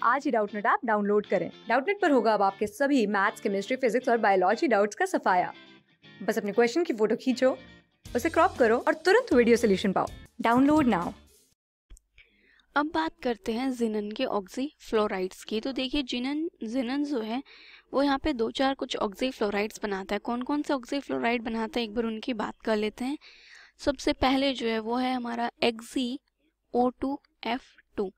आज ही Doubtnut app download करें। Doubtnut पर होगा अब आपके सभी मैथ्स, केमिस्ट्री, फिजिक्स और बायोलॉजी डाउट्स का सफाया। बस अपने क्वेश्चन की फोटो खींचो, उसे क्रॉप करो और तुरंत वीडियो सोल्यूशन पाओ। Download now. अब बात करते हैं जिनन के ऑक्सी फ्लोराइड्स की। तो देखिए जिनन जो है वो यहाँ पे 2-4 कुछ ऑक्सी फ्लोराइड्स बनाता है। कौन कौन से ऑक्सी फ्लोराइड बनाता है एक बार उनकी बात कर लेते हैं। सबसे पहले जो है वो है हमारा XeO2F2।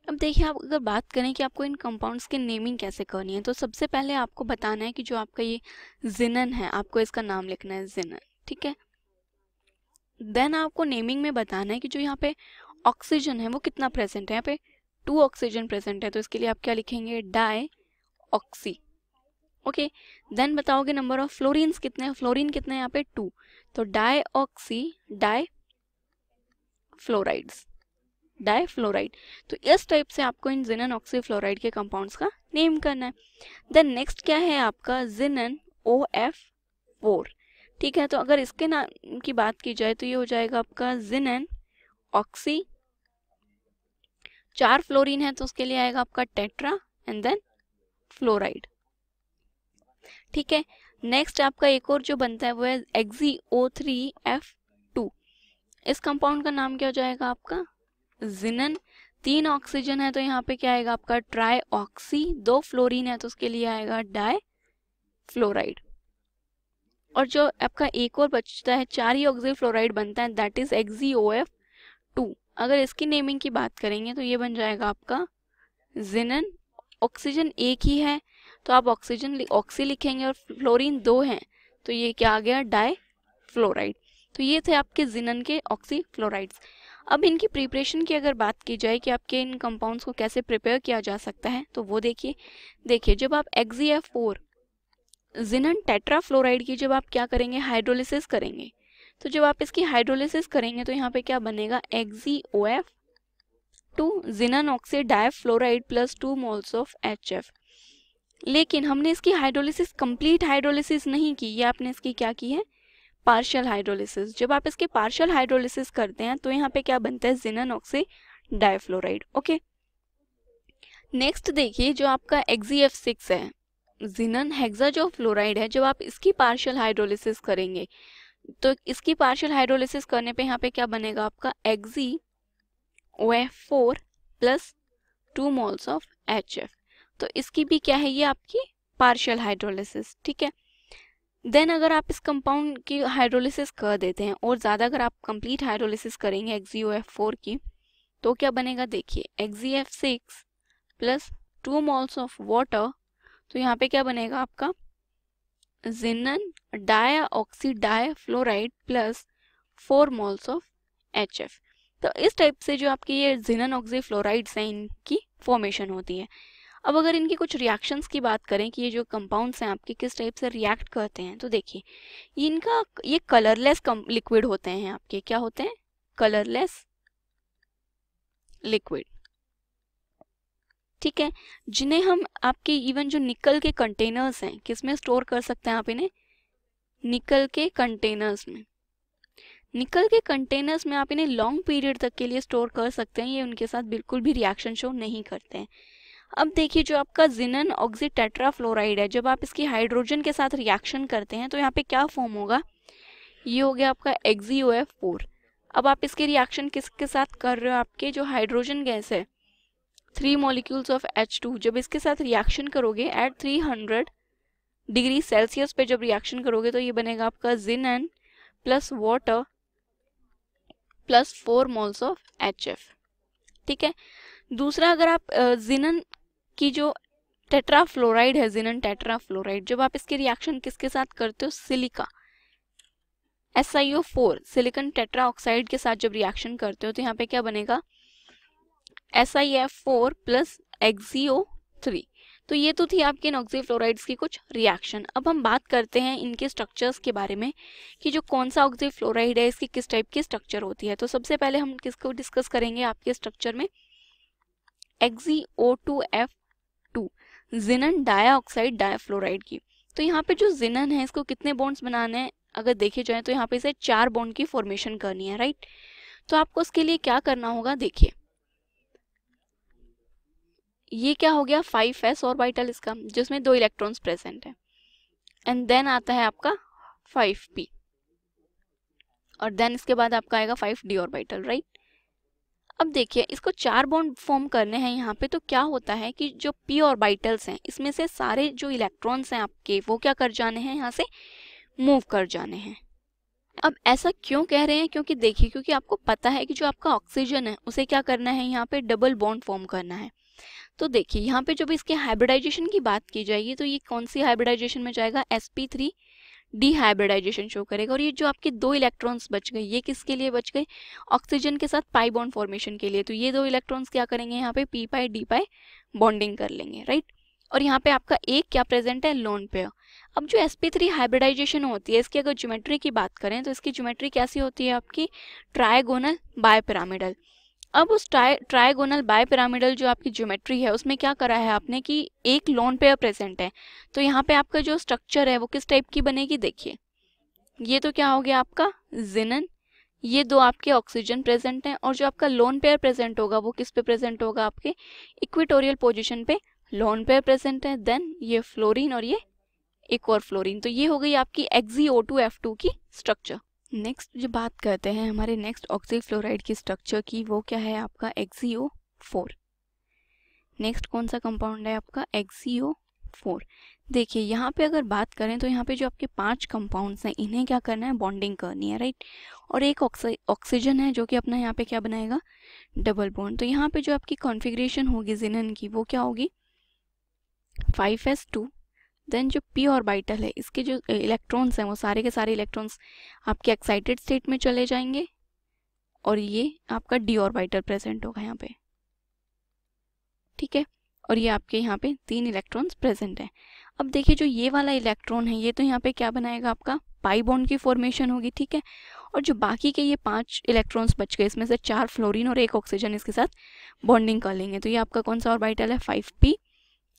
अब देखिए आप अगर बात करें कि आपको इन कंपाउंड्स की नेमिंग कैसे करनी है, तो सबसे पहले आपको बताना है कि जो आपका ये जिनन है आपको इसका नाम लिखना है जिनन, ठीक है। देन आपको नेमिंग में बताना है कि जो यहाँ पे ऑक्सीजन है वो कितना प्रेजेंट है। यहाँ पे 2 ऑक्सीजन प्रेजेंट है, तो इसके लिए आप क्या लिखेंगे, डाई ऑक्सी। ओके, देन बताओगे नंबर ऑफ फ्लोरीन्स कितने हैं। फ्लोरीन कितने हैं यहाँ पे 2, तो dioxy difluorides, difluoride. तो इस टाइप से आपको इन जिनन ऑक्सी फ्लोराइड के कंपाउंड्स का नेम करना है। देन नेक्स्ट क्या है आपका जिनन OF4, ठीक है। तो अगर इसके नाम की बात की जाए तो ये हो जाएगा आपका जिनन ऑक्सी, 4 फ्लोरीन है तो उसके लिए आएगा आपका टेट्रा एंड देन फ्लोराइड, ठीक है। नेक्स्ट आपका एक और जो बनता है वो है XeO3F2। इस कंपाउंड का नाम क्या हो जाएगा आपका जिनन, 3 ऑक्सीजन है तो यहाँ पे क्या आएगा आपका ट्राई ऑक्सी, 2 फ्लोरीन है तो उसके लिए आएगा डाई फ्लोराइड। और जो आपका एक और बचता है 4 ही ऑक्सी फ्लोराइड बनता है, दैट इज XeOF2। अगर इसकी नेमिंग की बात करेंगे तो ये बन जाएगा आपका जिनन, ऑक्सीजन एक ही है तो आप ऑक्सीजन ऑक्सी लिखेंगे और फ्लोरीन 2 हैं तो ये क्या आ गया डाई फ्लोराइड। तो ये थे आपके जिनन के ऑक्सी फ्लोराइड्स। अब इनकी प्रिपरेशन की अगर बात की जाए कि आपके इन कंपाउंड्स को कैसे प्रिपेयर किया जा सकता है तो वो देखिए जब आप XeF4 जिनन टेट्राफ्लोराइड की जब आप क्या करेंगे, हाइड्रोलिसिस करेंगे, तो जब आप इसकी हाइड्रोलिसिस करेंगे तो यहाँ पे क्या बनेगा, XeOF2 xenon oxy difluoride plus 2 moles of HF। लेकिन हमने इसकी हाइड्रोलिसिस कंप्लीट हाइड्रोलिसिस नहीं की, ये आपने इसकी क्या की है, पार्शियल हाइड्रोलिसिस। जब आप इसके पार्शियल हाइड्रोलिसिस करते हैं तो यहाँ पे क्या बनता है, जिनन ऑक्सी डाइफ्लोराइड। ओके, नेक्स्ट देखिए जो आपका XeF6 है, जिनन हेक्सा जो फ्लोराइड है, जब आप इसकी पार्शियल हाइड्रोलिसिस करेंगे तो इसकी पार्शियल हाइड्रोलिसिस करने पे यहाँ पे क्या बनेगा आपका XeOF4 plus 2 moles of HF। तो इसकी भी क्या है, ये आपकी पार्शियल हाइड्रोलिसिस, ठीक है। देन अगर आप इस कंपाउंड की हाइड्रोलिसिस कर देते हैं और ज़्यादा अगर आप कंप्लीट हाइड्रोलिसिस करेंगे XeOF4 की तो क्या बनेगा, देखिए XeF6 plus 2 moles of water, तो यहाँ पे क्या बनेगा आपका xenon dioxy difluoride plus 4 moles of HF। तो इस टाइप से जो आपकी ये जिनन ऑक्सी फ्लोराइड्स हैं इनकी फॉर्मेशन होती है। अब अगर इनकी कुछ रिएक्शंस की बात करें कि ये जो कंपाउंड्स हैं आपके किस टाइप से रिएक्ट करते हैं, तो देखिए ये कलरलेस लिक्विड होते हैं आपके, क्या होते हैं, कलरलेस लिक्विड, ठीक है, जिन्हें हम आपके इवन जो निकल के कंटेनर्स हैं किसमें स्टोर कर सकते हैं आप इन्हें, निकल के कंटेनर्स में। निकल के कंटेनर्स में आप इन्हें लॉन्ग पीरियड तक के लिए स्टोर कर सकते हैं, ये उनके साथ बिल्कुल भी रिएक्शन शो नहीं करते हैं। अब देखिए जो आपका जिनन ऑक्सी टेट्राफ्लोराइड है, जब आप इसकी हाइड्रोजन के साथ रिएक्शन करते हैं तो यहाँ पे क्या फॉर्म होगा, ये हो गया आपका XeOF4। अब आप इसके रिएक्शन किसके साथ कर रहे हो, आपके जो हाइड्रोजन गैस है 3 मॉलिक्यूल्स ऑफ H2, जब इसके साथ रिएक्शन करोगे एट 300 डिग्री सेल्सियस पे जब रिएक्शन करोगे तो ये बनेगा आपका xenon plus water plus 4 moles of HF, ठीक है। दूसरा अगर आप जिनन की जो टेट्राफ्लोराइड है, जिनन टेट्राफ्लोराइड, जब आप इसके रिएक्शन किसके साथ करते हो, सिलिका SiO4 सिलिकॉन टेट्राऑक्साइड के साथ जब रिएक्शन करते हो तो यहाँ पे क्या बनेगा, SiF4 प्लस XeO3। तो ये तो थी आपके ऑक्सी फ्लोराइड्स की कुछ रिएक्शन। अब हम बात करते हैं इनके स्ट्रक्चर्स के बारे में कि जो कौन सा ऑक्सी फ्लोराइड है इसकी किस टाइप की स्ट्रक्चर होती है। तो सबसे पहले हम किसको डिस्कस करेंगे आपके स्ट्रक्चर में, XeO2F2 जिनन डाइऑक्साइड डाइफ्लोराइड की। तो यहाँ पे जो जिनन है इसको कितने बॉन्ड्स बनाने हैं, अगर देखे जाए तो यहाँ पे इसे 4 बॉन्ड की फॉर्मेशन करनी है, राइट। तो आपको उसके लिए क्या करना होगा, देखिए ये क्या हो गया 5s ऑर्बिटल इसका, जिसमें 2 इलेक्ट्रॉन्स प्रेजेंट है। एंड देन आता है आपका 5p, और देन इसके बाद आपका आएगा 5d ऑर्बिटल, राइट। अब देखिए इसको 4 बॉन्ड फॉर्म करने हैं यहाँ पे, तो क्या होता है कि जो p ऑर्बिटल्स हैं इसमें से सारे जो इलेक्ट्रॉन्स हैं आपके वो क्या कर जाने हैं, यहाँ से मूव कर जाने हैं। अब ऐसा क्यों कह रहे हैं, क्योंकि देखिए, क्योंकि आपको पता है कि जो आपका ऑक्सीजन है उसे क्या करना है, यहाँ पे डबल बॉन्ड फॉर्म करना है। तो देखिए यहाँ पे जब इसके हाइब्रिडाइजेशन की बात की जाएगी तो ये कौन सी हाइब्रिडाइजेशन में जाएगा, sp3 डिहाइब्रिडाइजेशन शो करेगा। और ये जो आपके 2 इलेक्ट्रॉन्स बच गए, ये किसके लिए बच गए, ऑक्सीजन के साथ पाई बॉन्ड फॉर्मेशन के लिए। तो ये 2 इलेक्ट्रॉन्स क्या करेंगे, यहाँ पे p पाई d पाई बॉन्डिंग कर लेंगे, राइट। और यहाँ पे आपका एक क्या प्रेजेंट है, लोन पेयर। अब जो sp3 हाइब्रिडाइजेशन होती है, इसकी अगर ज्योमेट्री की बात करें तो इसकी ज्योमेट्री कैसी होती है आपकी, ट्रायगोनल बायपिरामिडल। अब उस ट्रायगोनल बायपिरामिडल जो आपकी ज्योमेट्री है उसमें क्या करा है आपने कि एक लोन पेयर प्रेजेंट है। तो यहाँ पे आपका जो स्ट्रक्चर है वो किस टाइप की बनेगी, देखिए ये तो क्या हो गया आपका जिनन, ये 2 आपके ऑक्सीजन प्रेजेंट हैं, और जो आपका लोन पेयर प्रेजेंट होगा वो किस पे प्रेजेंट होगा, आपके इक्वेटोरियल पोजीशन पे लोन पेयर प्रेजेंट है। देन ये फ्लोरीन और ये एक और फ्लोरीन। तो ये हो गई आपकी XeO2F2 की स्ट्रक्चर। नेक्स्ट जो बात करते हैं हमारे नेक्स्ट ऑक्सीफ्लोराइड की स्ट्रक्चर की, वो क्या है आपका XeO4। नेक्स्ट कौन सा कंपाउंड है आपका XeO4। देखिए यहाँ पे अगर बात करें तो यहाँ पे जो आपके 5 कंपाउंड्स हैं इन्हें क्या करना है, बॉन्डिंग करनी है, राइट। और एक ऑक्सीजन है जो कि अपना यहाँ पे क्या बनाएगा, डबल बॉन्ड। तो यहाँ पे जो आपकी कॉन्फ़िगरेशन होगी जिनन की वो क्या होगी, 5s2। देन जो p ऑर्बिटल है इसके जो इलेक्ट्रॉन्स हैं वो सारे के सारे इलेक्ट्रॉन्स आपके एक्साइटेड स्टेट में चले जाएंगे, और ये आपका d ऑर्बिटल प्रेजेंट होगा यहाँ पे, ठीक है। और ये आपके यहाँ पे 3 इलेक्ट्रॉन्स प्रेजेंट हैं। अब देखिए जो ये वाला इलेक्ट्रॉन है ये तो यहाँ पे क्या बनाएगा, आपका पाई बॉन्ड की फॉर्मेशन होगी, ठीक है। और जो बाकी के ये 5 इलेक्ट्रॉन्स बच गए, इसमें से 4 फ्लोरीन और 1 ऑक्सीजन इसके साथ बॉन्डिंग कर लेंगे। तो ये आपका कौन सा ऑर्बिटल है, 5p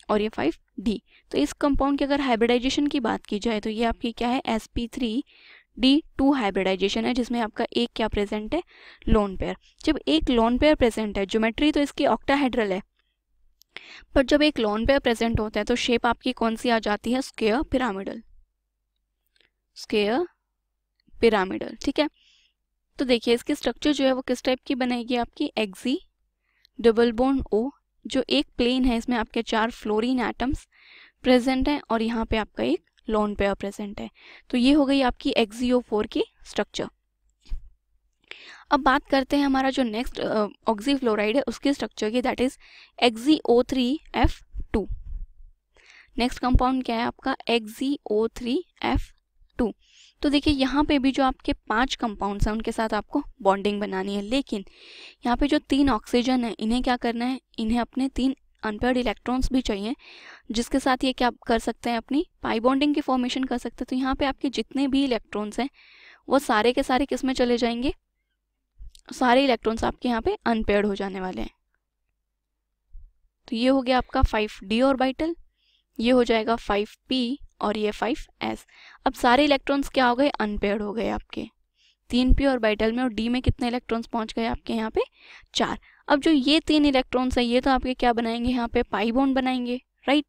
और ये 5d। तो इस कंपाउंड की अगर हाइब्रिडाइजेशन की बात की जाए तो ये आपकी क्या है, sp3d2 हाइब्रिडाइजेशन है, जिसमें आपका एक क्या प्रेजेंट है, लोन पेयर। जब एक लोन पेयर प्रेजेंट है, ज्योमेट्री तो इसकी ऑक्टाहेड्रल है, पर जब एक लोन पेयर प्रेजेंट होता है तो शेप आपकी कौन सी आ जाती है, स्क्वायर पिरामिडल, स्क्वायर पिरामिडल, ठीक है। तो देखिए इसकी स्ट्रक्चर जो है वो किस टाइप की बनेगी, आपकी Xe डबल बॉन्ड O, जो एक प्लेन है इसमें आपके 4 फ्लोरीन एटम्स प्रेजेंट हैं, और यहाँ पे आपका एक लोन पेयर प्रेजेंट है। तो ये हो गई आपकी XeO4 की स्ट्रक्चर। अब बात करते हैं हमारा जो नेक्स्ट ऑक्सीफ्लोराइड है उसकी स्ट्रक्चर की, that is XeO3F2। Next compound क्या है आपका, XeO3F2। तो देखिए यहाँ पे भी जो आपके 5 कंपाउंड्स हैं उनके साथ आपको बॉन्डिंग बनानी है, लेकिन यहाँ पे जो 3 ऑक्सीजन है इन्हें क्या करना है, इन्हें अपने 3 अनपेयर्ड इलेक्ट्रॉन्स भी चाहिए, जिसके साथ ये क्या कर सकते हैं, अपनी पाई बॉन्डिंग की फॉर्मेशन कर सकते हैं। तो यहाँ पे आपके जितने भी इलेक्ट्रॉन्स हैं वो सारे के सारे किस में चले जाएंगे, सारे इलेक्ट्रॉन्स आपके यहाँ पे अनपेयर्ड हो जाने वाले हैं। तो ये हो गया आपका 5d ऑर्बिटल, ये हो जाएगा 5p और ये 5s। अब सारे इलेक्ट्रॉन्स क्या हो गए, अनपेयर्ड हो गए आपके 3p ऑर्बिटल में, और d में कितने इलेक्ट्रॉन्स पहुंच गए आपके यहाँ पे, 4। अब जो ये 3 इलेक्ट्रॉन्स है ये तो आपके क्या बनाएंगे, यहाँ पे पाई बॉन्ड बनाएंगे, राइट।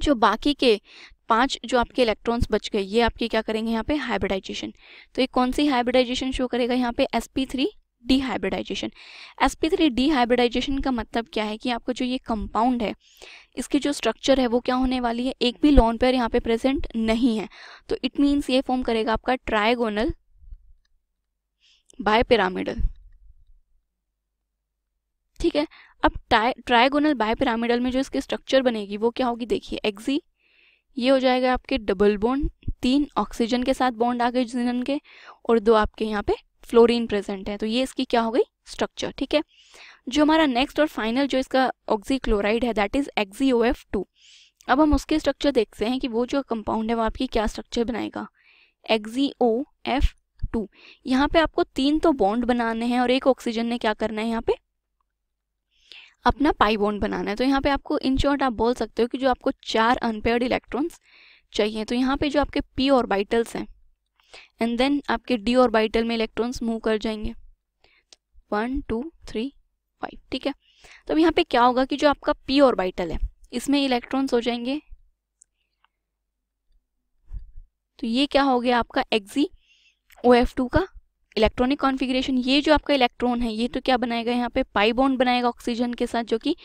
जो बाकी के 5 जो आपके इलेक्ट्रॉन्स बच गए ये आपके क्या करेंगे, यहाँ पे हाइब्रिडाइजेशन। तो ये कौन सी हाइब्रिडाइजेशन शो करेगा, यहाँ पे sp3 डिहाइब्रिडाइजेशन। sp3 डिहाइब्रिडाइजेशन का मतलब क्या है कि आपका जो ये कंपाउंड है इसकी जो स्ट्रक्चर है वो क्या होने वाली है, एक भी लोन पेयर यहाँ पे प्रेजेंट नहीं है। तो इट मीन्स ये फॉर्म करेगा आपका ट्रायगोनल बायपिरामिडल, ठीक है। अब ट्रायगोनल बायपिरामिडल में जो इसकी स्ट्रक्चर बनेगी वो क्या होगी, देखिए Xe, ये हो जाएगा आपके डबल बॉन्ड, 3 ऑक्सीजन के साथ बॉन्ड आ गए जिनन के, और 2 आपके यहाँ पे फ्लोरीन प्रेजेंट है। तो ये इसकी क्या हो गई स्ट्रक्चर, ठीक है। जो हमारा नेक्स्ट और फाइनल जो इसका ऑक्सीक्लोराइड है दैट इज XeOF2। अब हम उसके स्ट्रक्चर देखते हैं कि वो जो कंपाउंड है वो आपकी क्या स्ट्रक्चर बनाएगा, XeOF2। यहाँ पे आपको 3 तो बॉन्ड बनाने हैं और एक ऑक्सीजन ने क्या करना है, यहाँ पे अपना पाई बॉन्ड बनाना है। तो यहाँ पे आपको इन शॉर्ट आप बोल सकते हो कि जो आपको 4 अनपेयर्ड इलेक्ट्रॉन्स चाहिए। तो यहाँ पे जो आपके p ऑर्बिटल्स हैं एंड देन आपके d ऑर्बिटल में इलेक्ट्रॉन्स मूव कर जाएंगे 1 2 3 5, ठीक है। तो अब यहाँ पे क्या होगा कि जो आपका p ऑर्बिटल है इसमें इलेक्ट्रॉन्स हो जाएंगे, तो ये क्या हो गया आपका XeOF2 का इलेक्ट्रॉनिक कॉन्फ़िगरेशन। ये जो आपका इलेक्ट्रॉन है ये तो क्या बनाएगा, यहाँ पे पाई बॉन्ड बनाएगा ऑक्सीजन के साथ, जो कि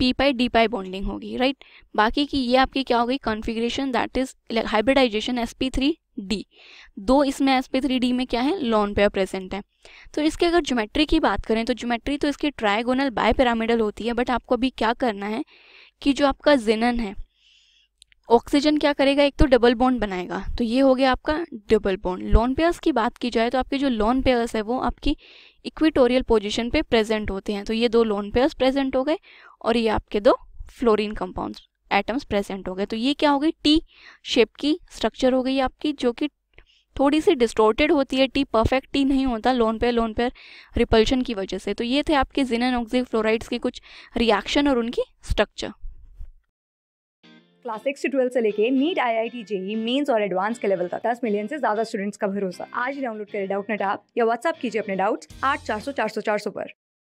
p पाई d पाई बॉन्डिंग होगी, राइट। बाकी की ये आपकी क्या हो गई configuration, that is hybridisation sp3d। दो इसमें sp3d में क्या है, लोन पेयर प्रेजेंट है। तो इसके अगर ज्योमेट्री की बात करें तो ज्योमेट्री तो इसकी ट्रायगोनल बायपिरामिडल होती है, बट आपको अभी क्या करना है कि जो आपका जिनन है, ऑक्सीजन क्या करेगा, एक तो डबल बॉन्ड बनाएगा, तो ये हो गया आपका डबल बॉन्ड। लोन पेयर्स की बात की जाए तो आपके जो लोन पेयर्स है वो आपकी इक्वेटोरियल पोजीशन पे प्रेजेंट होते हैं, तो ये दो लोन पेयर्स प्रेजेंट हो गए और ये आपके दो फ्लोरीन कंपाउंड्स एटम्स प्रेजेंट हो गए। तो ये क्या हो गई, टी शेप की स्ट्रक्चर हो गई आपकी, जो कि थोड़ी सी डिस्टोर्टेड होती है, टी परफेक्ट टी नहीं होता लोन पेयर रिपल्शन की वजह से। तो ये थे आपके जिनन ऑक्सी फ्लोराइड्स के कुछ रिएक्शन और उनकी स्ट्रक्चर। क्लास 6 से 12 से लेके नीट, IIT, JEE मेंस और एडवांस के लेवल तक 10 मिलियन से ज्यादा स्टूडेंट्स का भरोसा। आज ही डाउनलोड करें डाउटनेट ऐप या व्हाट्सएप कीजिए अपने डाउट्स 8400 400 400 पर।